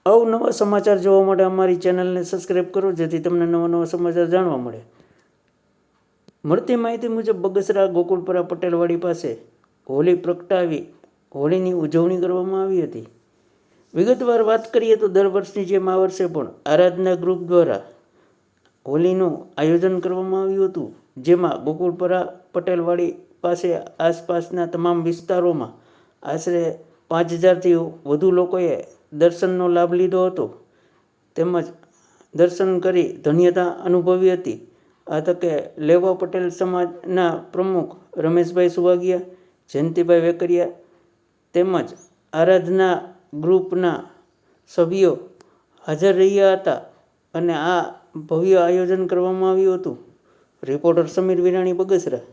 અવનવા સમાચાર જોવા માટે અમારી ચેનલને સબસ્ક્રાઈબ કરો, જેથી તમને નવા નવા સમાચાર જાણવા મળે. મળતી માહિતી મુજબ બગસરા ગોકુળપુરા પટેલવાડી પાસે હોળી પ્રગટાવી હોળીની ઉજવણી કરવામાં આવી હતી. વિગતવાર વાત કરીએ તો દર વર્ષની જેમ આ વર્ષે પણ આરાધના ગ્રુપ દ્વારા હોળીનું આયોજન કરવામાં આવ્યું હતું, જેમાં ગોકુળપુરા પટેલવાડી પાસે આસપાસના તમામ વિસ્તારોમાં આશરે 5000થી વધુ લોકોએ દર્શનનો લાભ લીધો હતો, તેમજ દર્શન કરી ધન્યતા અનુભવી હતી. આ તકે લેવા પટેલ સમાજના પ્રમુખ રમેશભાઈ સુવાગિયા, જયંતિભાઈ વેકરિયા તેમજ આરાધના ગ્રુપના સભ્યો હાજર રહ્યા હતા અને આ ભવ્ય આયોજન કરવામાં આવ્યું હતું. રિપોર્ટર સમીર વિરાણી, બગસરા.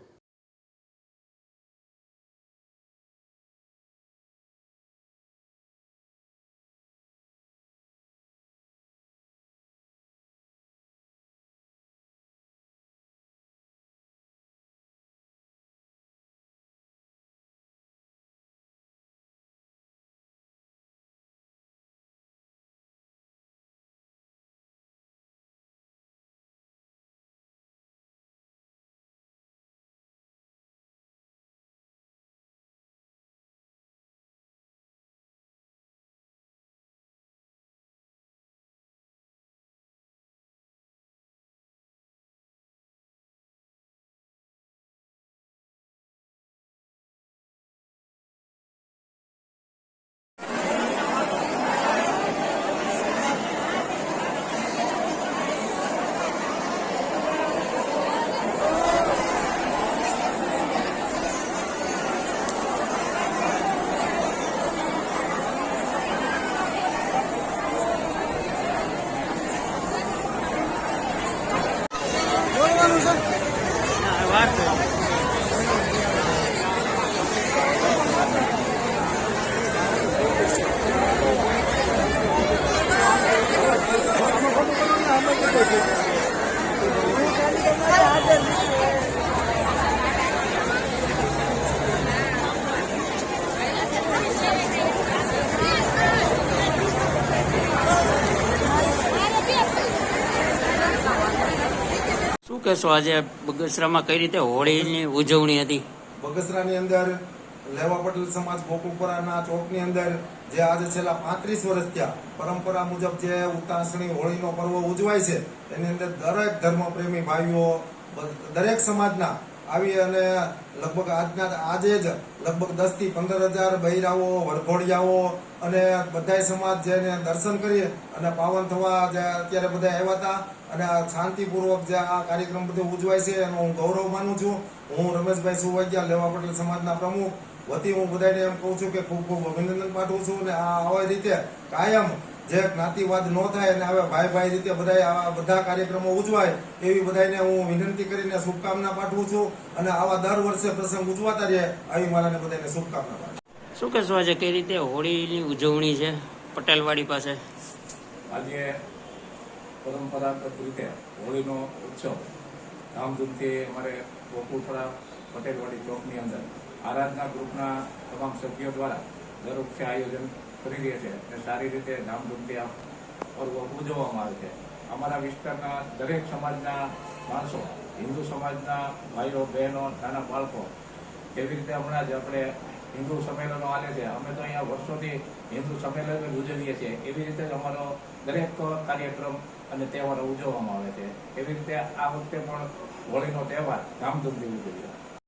શું કહેશો, આજે બગસરામાં કઈ રીતે હોળીની ઉજવણી હતી? બગસરાની અંદર લેવા પટેલ સમાજ ગોકુળપુરાના ચોકની અંદર જે આજે છેલ્લા 35 વર્ષ થયા પરંપરા મુજબ જે ઉતાસણી હોળીનો પર્વ ઉજવાય છે, એની અંદર દરેક ધર્મપ્રેમી ભાઈઓ દરેક સમાજના આવી અને લગભગ આજે જ લગભગ 10 થી 15,000 બૈરાઓ, વરઘોડિયાઓ અને બધા સમાજ જેને દર્શન કરી અને પાવન થવા અત્યારે બધા આવ્યા હતા અને શાંતિપૂર્વક જે આ કાર્યક્રમ બધો ઉજવાય છે એનો હું ગૌરવ માનું છું. હું રમેશભાઈ સુવાગિયા, લેવા પટેલ સમાજના પ્રમુખ વતી હું બધાને એમ કહું છું કે ખૂબ ખૂબ અભિનંદન પાઠવું છું અને આવી રીતે કાયમ જે જ્ઞાતિવાદ ન થાય અને હવે ભાઈ રીતે બધા કાર્યક્રમો ઉજવાય એવી બધાને હું વિનંતી કરીને શુભકામના પાઠવું છું અને આવા દર વર્ષે પ્રસંગ ઉજવાતા રહે આવી મારાને બધાને શુભકામના પાઠવું. શું કહેશો, આજે કઈ રીતે હોળીની ઉજવણી છે પટેલવાડી પાસે? આજે પરંપરાગત રીતે હોળીનો ઉત્સવ ધામધૂમથી અમારે ગોકુળપુરા પટેલવાડી ચોકની અંદર આરાધના ગ્રુપના તમામ સભ્યો દ્વારા દર વખતે આયોજન કરી રહ્યા છે અને સારી રીતે ધામધૂમથી આ પર્વ ઉજવવામાં આવે છે. અમારા વિસ્તારના દરેક સમાજના માણસો, હિન્દુ સમાજના ભાઈઓ બહેનો, નાના બાળકો, એવી રીતે હમણાં જ આપણે હિન્દુ સંમેલનો આલે છે. અમે તો અહીંયા વર્ષોથી હિન્દુ સંમેલન ઉજવીએ છીએ. એવી રીતે જ અમારો દરેક કાર્યક્રમ અને તહેવારો ઉજવવામાં આવે છે. એવી રીતે આ વખતે પણ હોળીનો તહેવાર ધામધૂમથી ઉજવ્યો.